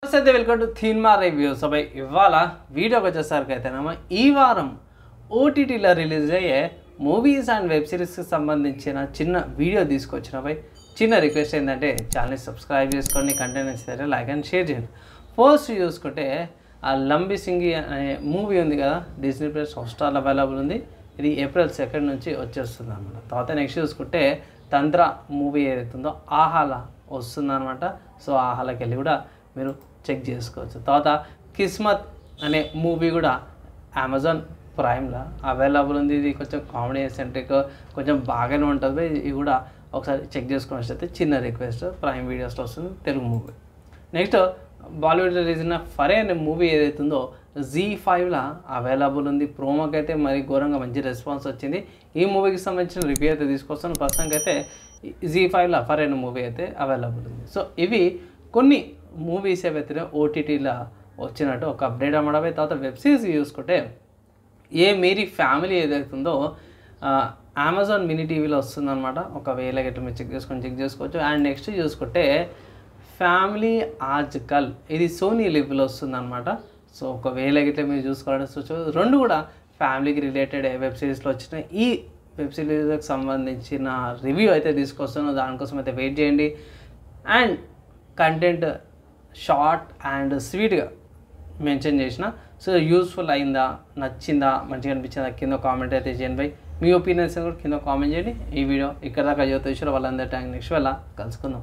నమస్తే welcome to cinema reviews అబ్బాయి ఇవాళ వీడియోకి వచ్చేసరికి అయితేనేమో ఈ వారం ఓటీటీలో రిలీజ్ అయ్యే మూవీస్ అండ్ వెబ్ సిరీస్కి సంబంధించిన చిన్న వీడియో తీసుకొచ్చిన అబ్బాయి చిన్న రిక్వెస్ట్ ఏంటంటే ఛానల్ని సబ్స్క్రైబ్ చేసుకోండి, కంటెంట్ నచ్చితే లైక్ అండ్ షేర్ చేయండి. ఫస్ట్ చూసుకుంటే ఆ లంబి సింగి అనే మూవీ ఉంది కదా, డిస్నీ ప్లస్ హాట్‌స్టార్లో అవైలబుల్ ఉంది. ఇది April 2 నుంచి వచ్చేస్తుంది అనమాట. తర్వాత నెక్స్ట్ చూసుకుంటే తంత్ర మూవీ ఏదైతుందో ఆహాల వస్తుందన్నమాట. సో ఆహాలకి వెళ్ళి కూడా మీరు చెక్ చేసుకోవచ్చు. తర్వాత కిస్మత్ అనే మూవీ కూడా అమెజాన్ ప్రైమ్లో అవైలబుల్ ఉంది. ఇది కొంచెం కామెడీ సెంట్రిక్, కొంచెం బాగానే ఉంటుంది. ఇది కూడా ఒకసారి చెక్ చేసుకున్నట్లయితే చిన్న రిక్వెస్ట్, ప్రైమ్ వీడియోస్లో వస్తుంది Telugu movie. Next Bollywood release అయిన ఫరే అనే మూవీ ఏదైతుందో Z5లో అవైలబుల్ ఉంది. ప్రోమోకి అయితే మరి ఘోరంగా మంచి రెస్పాన్స్ వచ్చింది. ఈ మూవీకి సంబంధించిన రివ్యూ అయితే తీసుకొస్తాను. ప్రస్తుతానికి అయితే Z5లో ఫరే అనే మూవీ అయితే అవైలబుల్ ఉంది. సో ఇవి కొన్ని మూవీస్ ఏవైతే ఓటీటీలో వచ్చినట్టు ఒక అప్డేట్ అన్నమాట. తర్వాత వెబ్ సిరీస్ చూసుకుంటే ఏ మేరీ ఫ్యామిలీ ఏదైతుందో అమెజాన్ మినీ టీవీలో వస్తుందన్నమాట. ఒకవేళ గట్లా మీరు చెక్ చేసుకోవచ్చు. అండ్ నెక్స్ట్ చూసుకుంటే ఫ్యామిలీ ఆజ్కల్ ఇది సోనీ లివ్లో వస్తుందన్నమాట. సో ఒకవేళ గిట్లా మీరు చూసుకోవాలని చూసుకో, రెండు కూడా ఫ్యామిలీకి రిలేటెడ్ వెబ్ సిరీస్లో వచ్చిన ఈ వెబ్ సిరీస్కి సంబంధించిన రివ్యూ అయితే తీసుకొస్తాను. దానికోసం అయితే వెయిట్ చేయండి. అండ్ కంటెంట్ షార్ట్ అండ్ స్వీట్గా మెన్షన్ చేసిన. సో యూస్ఫుల్ అయిందా, నచ్చిందా, మంచిగా అనిపించిందా కింద కామెంట్ అయితే చేయండి. మీ ఒపీనియన్స్ కూడా కింద కామెంట్ చేయండి. ఈ వీడియో ఇక్కడ దాకా యువత వాళ్ళందరి ట్యాంక్ నెక్స్ట్ వెళ్ళ కలుసుకుందాం.